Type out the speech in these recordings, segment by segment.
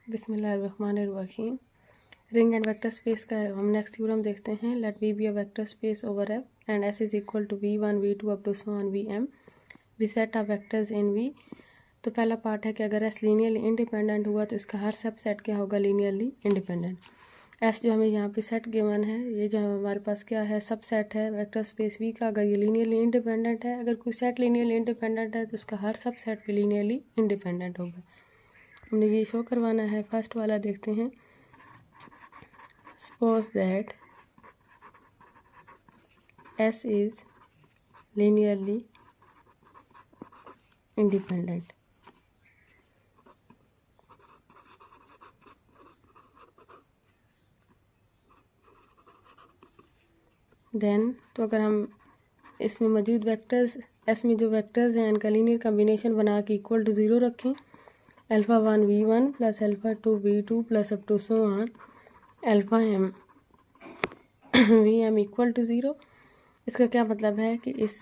बिस्मिल्लाहिर्रहमानिर्रहीम। Ring and vector space का हम नेक्स्ट थ्योरम देखते हैं। Let we be a vector space over F and S is equal to v1 v2 up to so on vm। Be set of vectors in v। तो पहला part है कि अगर S linearly independent हुआ तो इसका हर सब सेट क्या होगा, लीनियरली इंडिपेंडेंट। एस जो हमें यहाँ पे सेट गिवन है, ये जो हमारे पास क्या है, सब सेट है वेक्टर स्पेस वी का। अगर ये लीनियरली इंडिपेंडेंट है, अगर कोई सेट लीनियरली इंडिपेंडेंट है तो इसका हर सब सेट भी लीनियरली इंडिपेंडेंट होगा। हमने ये शो करवाना है। फर्स्ट वाला देखते हैं। Suppose that S is linearly independent. Then तो अगर हम इसमें मौजूद वेक्टर्स, S में जो वेक्टर्स हैं, इनका लीनियर कम्बिनेशन बना के इक्वल टू ज़ीरो रखें। Alpha 1 v1 plus alpha 2 v2 plus up to so on alpha m vm equal to zero. इसका क्या मतलब है कि इस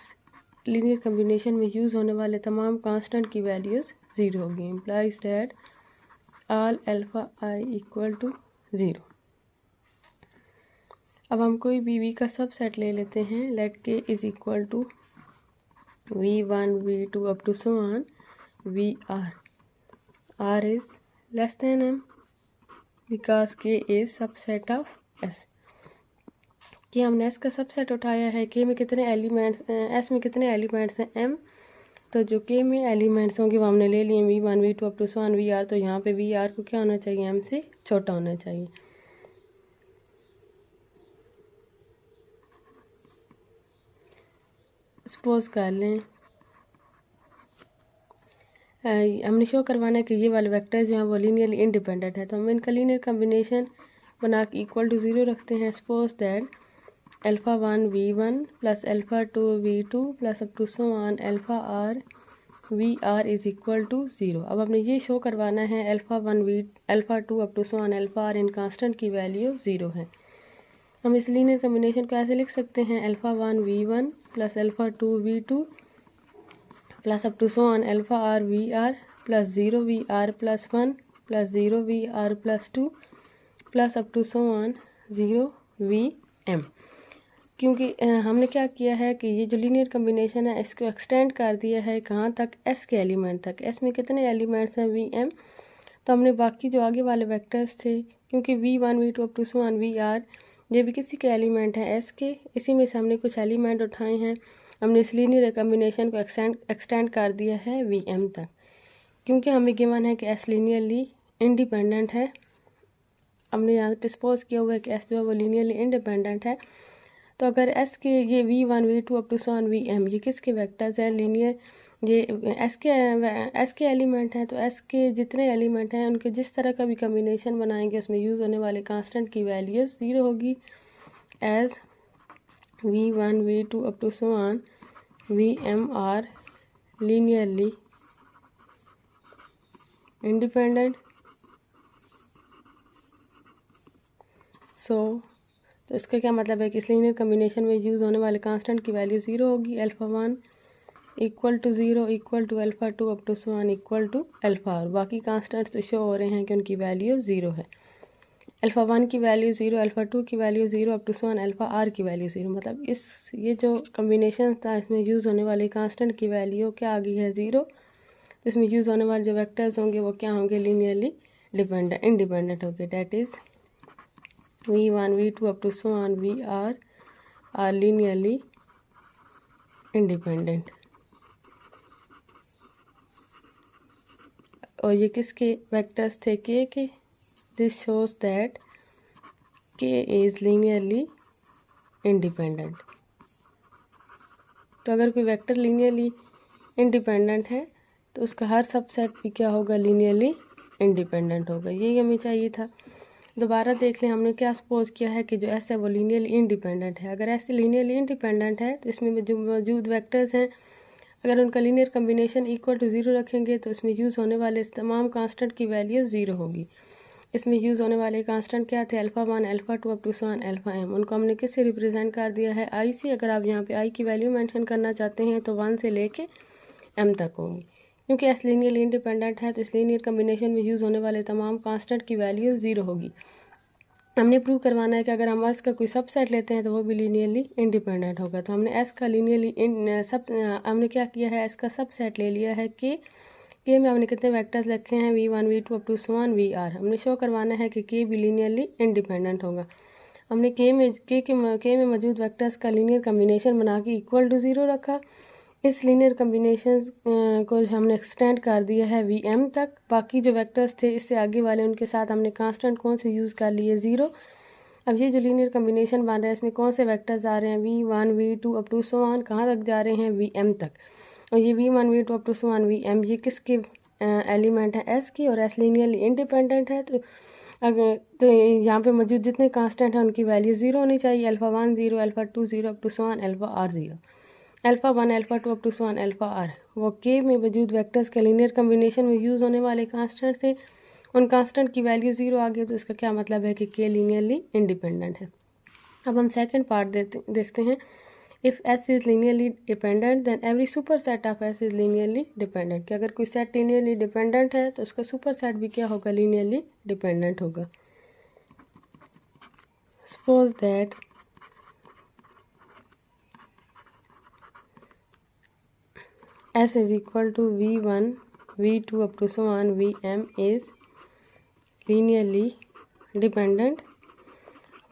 लीनियर कम्बिनेशन में यूज़ होने वाले तमाम कांस्टेंट की वैल्यूज़ ज़ीरो होगी। Implies that all alpha i equal to zero. अब हम कोई भी v का सब सेट ले लेते हैं। Let k is equal to v1 v2 up to so on vr। r is less than m because k is subset of s। कि हमने s का सबसेट उठाया है। k में कितने एलिमेंट्स, s में कितने एलिमेंट्स हैं, m। तो जो k में एलिमेंट्स होंगे वो हमने ले लिए v1 v2 up to so on vr। तो यहाँ पे vr को क्या होना चाहिए, m से छोटा होना चाहिए। सपोज कर लें हमने शो करवाना है कि ये वाले वेक्टर जो हैं वो लीनियरली इंडिपेंडेंट है। तो हम इनका लीनियर कम्बिनेशन बना के इक्वल टू ज़ीरो रखते हैं। Suppose that alpha 1 v1 plus alpha 2 v2 plus up to so on alpha r vr is equal to zero. अब हमने ये शो करवाना है alpha 2 up to so on alpha r इन कांस्टेंट की value zero है। हम इस लीनियर कम्बिनेशन को ऐसे लिख सकते हैं। Alpha 1 v1 plus alpha 2 v2 plus up to so on alpha r vr plus zero vr plus 1 plus zero vr plus 2 plus up to so on zero vm। क्योंकि हमने क्या किया है कि ये जो लीनियर कम्बिनेशन है इसको एक्सटेंड कर दिया है कहाँ तक, s के एलिमेंट तक। s में कितने एलिमेंट्स हैं, vm। तो हमने बाकी जो आगे वाले वेक्टर्स थे, क्योंकि v1 v2 up to so on vr ये भी किसी के एलिमेंट हैं, s के, इसी में से हमने कुछ एलिमेंट उठाए हैं। हमने इस लीनियर कम्बिनेशन को एक्सटेंड कर दिया है vm तक, क्योंकि हमें गिवन है कि s लीनियरली इंडिपेंडेंट है। हमने यहाँ पे सपोज किया हुआ है कि s जो है वो लीनियरली इंडिपेंडेंट है। तो अगर s के ये v1 v2 up to so on vm ये किसके वेक्टर्स हैं, लीनियर, ये s के एलिमेंट हैं। तो s के जितने एलिमेंट हैं उनके जिस तरह का भी कम्बिनेशन बनाएंगे उसमें यूज़ होने वाले कांस्टेंट की वैल्यू ज़ीरो होगी। As v1 v2 up to so on vm are linearly independent. तो इसका क्या मतलब है कि इस लीनियर कम्बिनेशन में यूज़ होने वाले कांस्टेंट की वैल्यू ज़ीरो होगी। Alpha 1 equal to zero equal to alpha 2 up to so on equal to alpha. और बाकी कांस्टेंट्स तो शो हो रहे हैं कि उनकी वैल्यू ज़ीरो है। अल्फ़ा 1 की वैल्यू ज़ीरो, अल्फ़ा 2 की value zero up to so on alpha r की वैल्यू ज़ीरो। मतलब ये जो कम्बिनेशन था इसमें यूज़ होने वाले कांस्टेंट की वैल्यू क्या आ गई है, ज़ीरो। तो इसमें यूज़ होने वाले जो वेक्टर्स होंगे वो क्या होंगे, लीनियरली इंडिपेंडेंट होंगे। That is v1 v2 up to so on vr are linearly independent. और ये किसके वेक्टर्स थे, k के। This shows that k is linearly independent. तो अगर कोई वेक्टर लीनियरली इंडिपेंडेंट है तो उसका हर सबसेट भी क्या होगा, लीनियरली इंडिपेंडेंट होगा। यही हमें चाहिए था। दोबारा देख लें, हमने क्या सपोज किया है कि जो s है वो लीनियरली इंडिपेंडेंट है। अगर s लीनियरली इंडिपेंडेंट है तो इसमें जो मौजूद वेक्टर्स हैं अगर उनका linear combination equal to zero रखेंगे तो इसमें यूज़ होने वाले तमाम कांस्टेंट की वैल्यू ज़ीरो होगी। इसमें यूज़ होने वाले कांस्टेंट क्या थे, alpha 1 alpha 2 up to so on alpha m। उनको हमने किससे रिप्रेजेंट कर दिया है, i से। अगर आप यहाँ पे i की वैल्यू मेंशन करना चाहते हैं तो 1 से लेके m तक होंगी, क्योंकि एस लीनियरली इंडिपेंडेंट है तो इस लीनियर कम्बिनेशन में यूज़ होने वाले तमाम कांस्टेंट की वैल्यू ज़ीरो होगी। हमने प्रूव करवाना है कि अगर हम एस का कोई सबसेट लेते हैं तो वो भी लीनियरली इंडिपेंडेंट होगा। तो हमने एस का लीनियरली हमने क्या किया है, एस का सबसेट ले लिया है के में हमने कितने वेक्टर्स रखे हैं v1 v2 up to so V R. हमने शो करवाना है कि के भी लीनियरली इंडिपेंडेंट होगा। हमने के में मौजूद वेक्टर्स का लीनियर कम्बिनेशन बना के इक्वल टू ज़ीरो रखा। इस लीनियर कम्बिनेशन को हमने एक्सटेंड कर दिया है वी एम तक। बाकी जो वेक्टर्स थे इससे आगे वाले उनके साथ हमने कांस्टेंट कौन से यूज़ कर लिए, ज़ीरो। अब ये जो लीनियर कम्बिनेशन बन रहा है इसमें कौन से वेक्टर्स आ रहे हैं, v1 v2 up to so on, कहाँ तक जा रहे हैं, वी एम तक। और ये v1 v2 up to so on V M ये किसके एलिमेंट है, एस की, और एस लीनियरली इंडिपेंडेंट है। तो यहाँ पे मौजूद जितने कांस्टेंट हैं उनकी वैल्यू ज़ीरो होनी चाहिए। Alpha 1 0, alpha 2 0 up to so on alpha R 0, alpha 1 alpha 2 up to so on alpha R. वो के में मौजूद वेक्टर्स के लीनियर कम्बिनेशन में यूज़ होने वाले कांस्टेंट थे, उन कांस्टेंट की वैल्यू ज़ीरो आ गई। तो इसका क्या मतलब है कि के लीनियरली इंडिपेंडेंट है। अब हम सेकंड पार्ट देखते हैं। If S is linearly dependent then every superset of S is linearly dependent. कि अगर कोई सेट लीनियरली डिपेंडेंट है तो उसका सुपर सेट भी क्या होगा, लीनियरली डिपेंडेंट होगा। Suppose that S is equal to V1, V2 up to so on Vm is linearly dependent।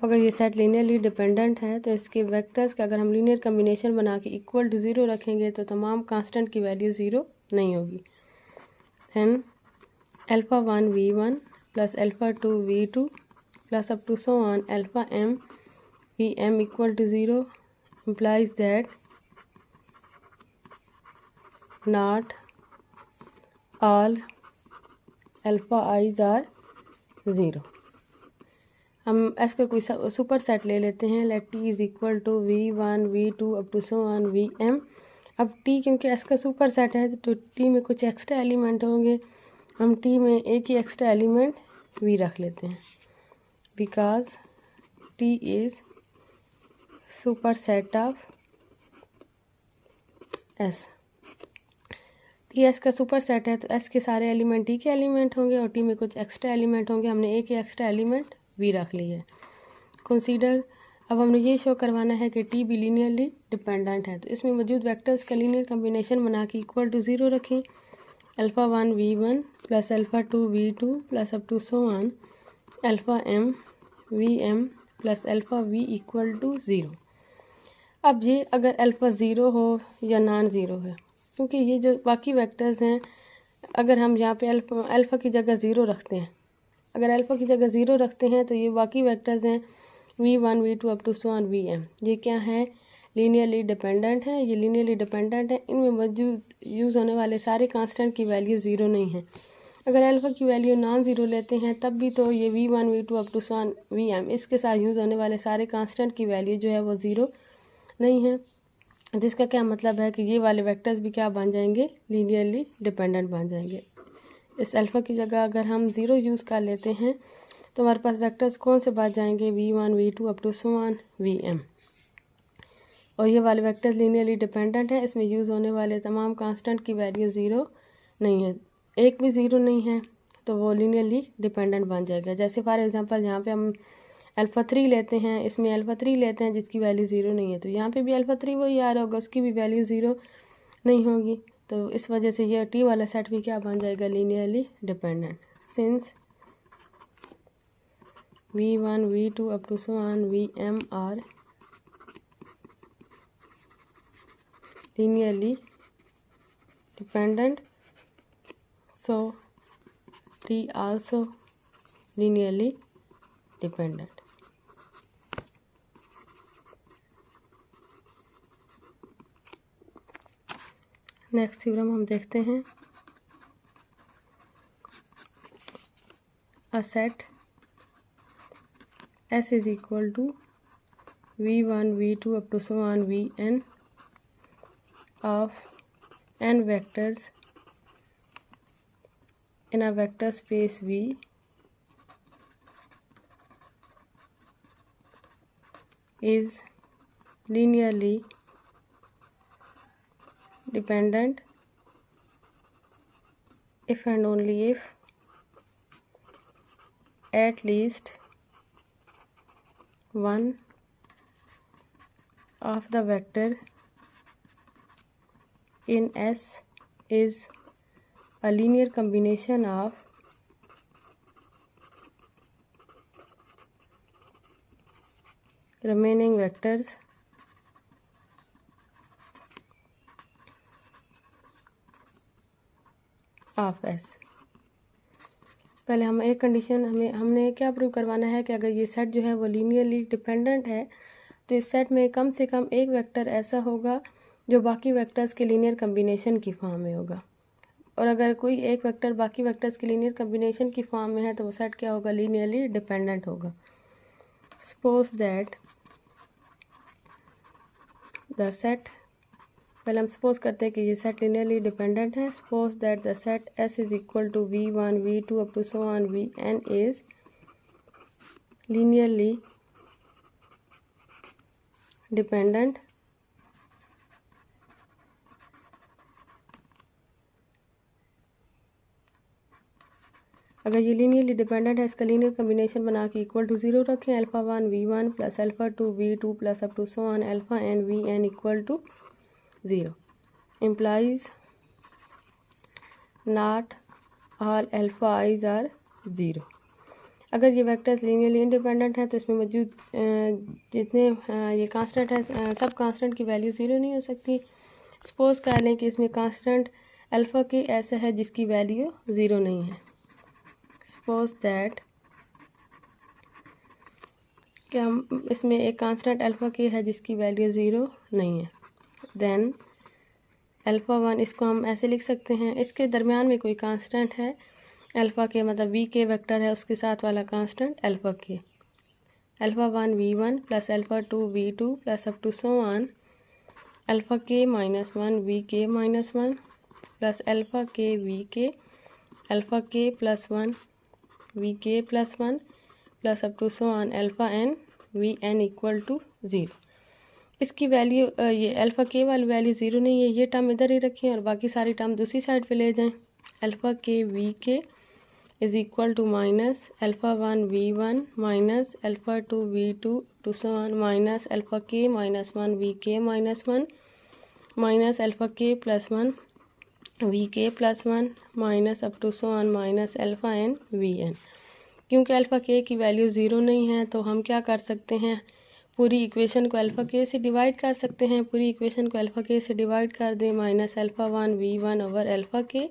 अगर ये सेट लीनियरली डिपेंडेंट है तो इसके वेक्टर्स का अगर हम लीनियर कम्बिनेशन बना के इक्वल टू ज़ीरो रखेंगे तो तमाम कांस्टेंट की वैल्यू ज़ीरो नहीं होगी। Then alpha 1 V1 plus alpha 2 V2 plus up to so on alpha m Vm equal to zero implies that not all alpha i's are zero. हम S का कोई superset ले लेते हैं। Let T is equal to v1 v2 up to so on Vm। अब T क्योंकि S का superset है तो टी में कुछ एक्स्ट्रा एलिमेंट होंगे। हम टी में एक ही एक्स्ट्रा एलिमेंट वी रख लेते हैं because T is super set of S. T S का सुपर सेट है तो एस के सारे एलिमेंट टी के एलिमेंट होंगे और टी में कुछ एक्स्ट्रा एलिमेंट होंगे। हमने एक ही एक्स्ट्रा एलिमेंट वी रख लिया है। कंसीडर, अब हमने ये शो करवाना है कि टी भी लीनियरली डिपेंडेंट है तो इसमें मौजूद वेक्टर्स का लीनियर कम्बिनेशन बना के इक्वल टू ज़ीरो रखें। Alpha 1 v1 plus alpha 2 v2 plus up to so on alpha m Vm plus alpha v equal to zero. अब ये अगर अल्फ़ा ज़ीरो हो या नॉन ज़ीरो है, क्योंकि ये जो बाकी वेक्टर्स हैं अगर हम यहाँ पे अल्फ़ा की जगह ज़ीरो रखते हैं, अगर अल्फ़ा की जगह ज़ीरो रखते हैं तो ये बाकी वेक्टर्स हैं v1 v2 up to so on Vm, ये क्या है, लीनियरली डिपेंडेंट है। ये लीनियरली डिपेंडेंट है, इनमें मौजूद यूज़ होने वाले सारे कांस्टेंट की वैल्यू ज़ीरो नहीं है। अगर अल्फ़ा की वैल्यू नॉन ज़ीरो लेते हैं तब भी तो ये v1 v2 up to so on Vm इसके साथ यूज़ होने वाले सारे कांस्टेंट की वैल्यू जो है वो ज़ीरो नहीं है, जिसका क्या मतलब है कि ये वाले वेक्टर्स भी क्या बन जाएंगे, लीनियरली डिपेंडेंट बन जाएंगे। इस अल्फ़ा की जगह अगर हम ज़ीरो यूज़ कर लेते हैं तो हमारे पास वेक्टर्स कौन से बच जाएंगे, v1 v2 up to so on Vm। और ये वाले वेक्टर्स लीनियरली डिपेंडेंट है, इसमें यूज़ होने वाले तमाम कांस्टेंट की वैल्यू ज़ीरो नहीं है, एक भी ज़ीरो नहीं है तो वो लीनियरली डिपेंडेंट बन जाएगा। जैसे फॉर एग्जांपल यहाँ पे हम अल्फ़ा 3 लेते हैं, इसमें अल्फ़ा 3 लेते हैं जिसकी वैल्यू ज़ीरो नहीं है, तो यहाँ पे भी अल्फ़ा 3 वही आ रहा होगा, उसकी भी वैल्यू ज़ीरो नहीं होगी। तो इस वजह से यह टी वाला सेट भी क्या बन जाएगा, linearly dependent. Since v1 v2 up to so on Vm are linearly dependent, so T also linearly dependent। Next theorem हम देखते हैं। A set S is equal to v1 v2 up to so on Vn of n vectors in a vector space V is linearly dependent if and only if at least one of the vector in S is a linear combination of remaining vectors of S. पहले हम एक condition हमने क्या prove करवाना है कि अगर ये सेट जो है वो लीनियरली डिपेंडेंट है तो इस सेट में कम से कम एक वेक्टर ऐसा होगा जो बाकी वेक्टर्स के लीनियर कम्बिनेशन की फॉर्म में होगा, और अगर कोई एक वेक्टर बाकी वेक्टर्स के लीनियर कम्बिनेशन की फॉर्म में है तो वो सेट क्या होगा, लीनियरली डिपेंडेंट होगा। सपोज दैट द सेट, पहले हम सपोज करते हैं कि ये सेट लीनियरली डिपेंडेंट है। Suppose that the set S is equal to V1 V2 up to so on Vn is linearly dependent अगर ये लीनियरली डिपेंडेंट है इसका लीनियर कम्बिनेशन बना के इक्वल टू 0 रखें। α1 V1 plus α2 V2 plus up to so on αn Vn equal to 0 implies not all alpha i's are 0। अगर ये vectors linearly independent है तो इसमें मौजूद जितने ये कांस्टेंट है सब कांस्टेंट की वैल्यू 0 नहीं हो सकती। सपोज कर लें कि इसमें कांस्टेंट अल्फ़ा के ऐसा है जिसकी वैल्यू 0 नहीं है। सपोज दैट कि हम इसमें एक कांस्टेंट अल्फ़ा के है जिसकी वैल्यू 0 नहीं है, देन α1 इसको हम ऐसे लिख सकते हैं, इसके दरमियान में कोई कांस्टेंट है अल्फ़ा के, मतलब वी के वेक्टर है उसके साथ वाला constant alpha K. α1 V1 plus α2 V2 plus up to so on alpha K minus 1 V K minus 1 plus alpha K V K alpha K plus 1 V K plus 1 plus up to so on alpha N V N equal to 0। इसकी value ये alpha के वाली value 0 नहीं है, ये term इधर ही रखें और बाकी सारी टर्म दूसरी साइड पे ले जाएं। Alpha K V K is equal to minus α1 V1 minus α2 V2 to so on minus alpha K minus 1 V K minus 1 minus alpha K plus 1 V K plus 1 minus up to so on minus alpha N V N. क्योंकि alpha K की value 0 नहीं है तो हम क्या कर सकते हैं, पूरी इक्वेशन को अल्फ़ा के से डिवाइड कर सकते हैं। पूरी इक्वेशन को अल्फ़ा के से डिवाइड कर दें, minus α1 V1 over alpha K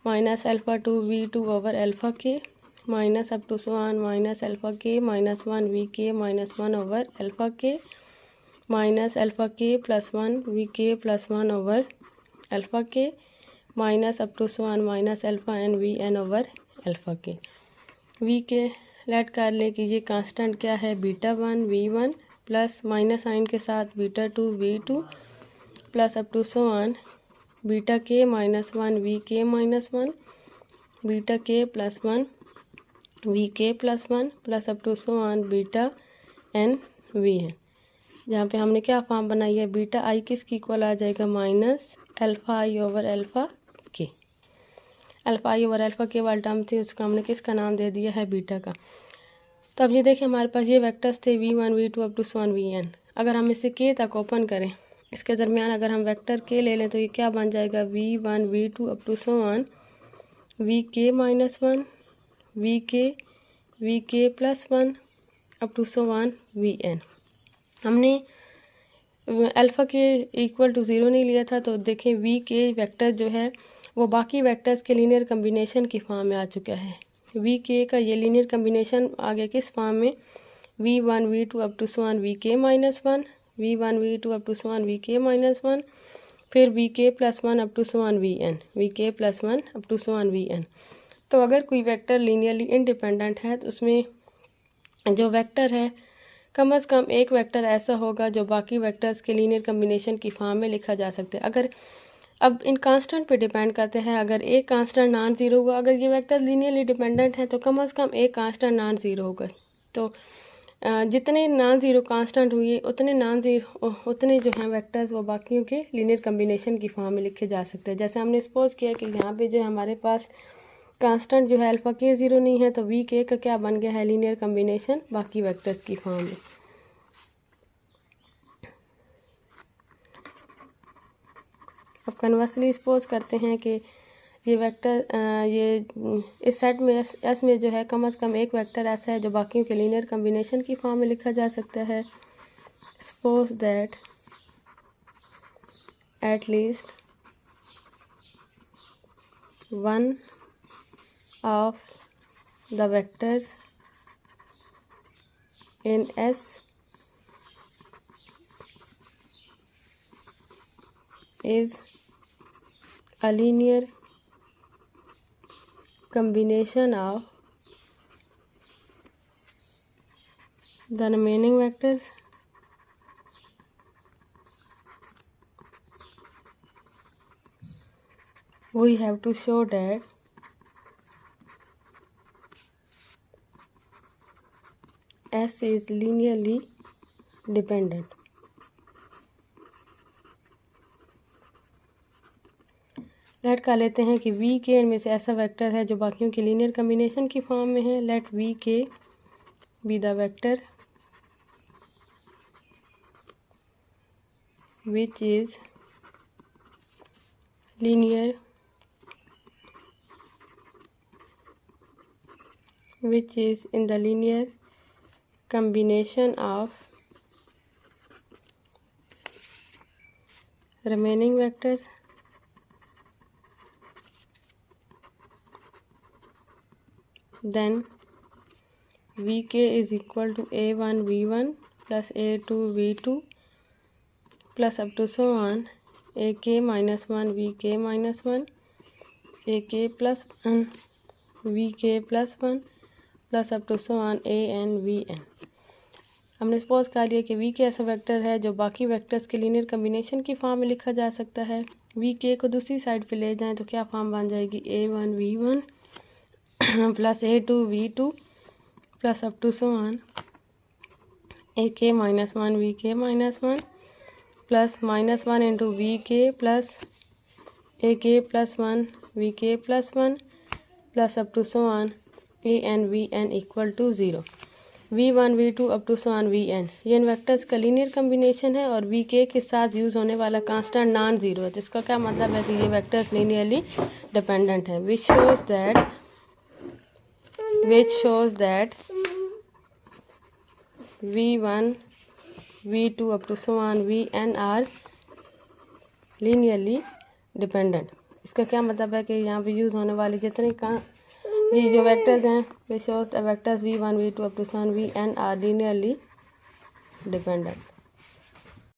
minus α2 V2 over alpha K minus up to so on minus alpha K minus 1 V K minus 1 over alpha K minus alpha K plus 1 V K plus 1 over alpha K minus up to so on minus alpha N V N over alpha K. V K let कर ले कि ये constant क्या है, β1 V1 plus minus sign के साथ β2 V2 plus up to so on beta K minus 1 V K minus 1 beta K plus 1 V K plus 1 plus up to so on beta N V है। जहाँ पे हमने क्या form बनाई है, beta आई किसकी इक्वल आ जाएगा, माइनस अल्फ़ा आई over alpha के। अल्फ़ा आई ओवर अल्फ़ा के वाला टर्म थे उसका हमने किसका नाम दे दिया है, बीटा का। तो अब ये देखें हमारे पास ये वेक्टर्स थे V1 V2 up to so on Vn। अगर हम इसे के तक ओपन करें, इसके दरमियान अगर हम वेक्टर के ले लें तो ये क्या बन जाएगा, V1 V2 up to so on V K minus 1 V K plus 1 up to so on Vn। हमने अल्फ़ा के इक्वल टू 0 नहीं लिया था, तो देखें वी के वेक्टर जो है वो बाकी वेक्टर्स के लीनियर कम्बिनेशन की फॉर्म में आ चुका है। वी के का ये लीनियर कम्बिनेशन आगे किस फॉर्म में, V1 V2 up to so on V K minus 1 V1 V2 up to so on V K minus 1 फिर V K plus 1 up to so on Vn V K plus 1 up to so on Vn। तो अगर कोई vector linearly independent है तो उसमें जो vector है कम से कम एक वेक्टर ऐसा होगा जो बाकी वेक्टर्स के लीनियर कम्बिनेशन की फॉर्म में लिखा जा सकता है। अगर अब इन कांस्टेंट पे डिपेंड करते हैं, अगर एक कांस्टेंट नॉन ज़ीरो होगा, अगर ये वेक्टर लीनियरली डिपेंडेंट है तो कम से कम एक कांस्टेंट नॉन ज़ीरो होगा। तो जितने नॉन ज़ीरो कांस्टेंट हुए उतने जो हैं वेक्टर्स वो बाकियों के लीनियर कम्बिनेशन की फॉर्म में लिखे जा सकते हैं। जैसे हमने सपोज किया कि यहाँ पे जो हमारे पास कांस्टेंट जो है अल्फ़ा के ज़ीरो नहीं है, तो वी के का क्या बन गया है, लीनियर कम्बिनेशन बाकी वेक्टर्स की फॉर्म में। अब कन्वर्सली सपोज करते हैं कि ये वेक्टर ये इस सेट में एस में जो है कम से कम एक वेक्टर ऐसा है जो बाकियों के लीनियर कम्बिनेशन की फॉर्म में लिखा जा सकता है। Suppose that at least one of the vectors in S is a linear combination of the remaining vectors we have to show that S is linearly dependent. Let कर लेते हैं कि वी के इनमें से ऐसा वेक्टर है जो बाकियों की लीनियर कम्बिनेशन की फॉर्म में है। लेट वी के be the vector which is linear which is in the linear combination of remaining vectors then vk is equal to a1 v1 plus a2 v2 plus up to so on ak minus 1 vk minus 1 ak plus 1 vk plus 1 plus up to so on A N V N. हमने suppose कर लिया कि we के ऐसा vector है जो बाकी vectors के लीनियर कम्बिनेशन की फॉर्म में लिखा जा सकता है। वी के को दूसरी साइड पे ले जाएं तो क्या फॉर्म बन जाएगी, A one V one plus A two V two plus up to so on A K minus one V K minus one plus minus one into V K plus A K plus one V K plus one plus up to so on A N V N equal to zero. V one V two up to so on V N ये इन vectors का linear combination है और we के साथ use होने वाला constant non zero है। जिसका क्या मतलब है कि ये वेक्टर्स लीनियरली डिपेंडेंट है। Which shows that V one V two up to so on V N are linearly dependent. इसका क्या मतलब है कि यहाँ पे यूज़ होने वाले जितने ये जो वेक्टर्स हैं वे shows the vectors v1 v2 up to so on vn are linearly dependent।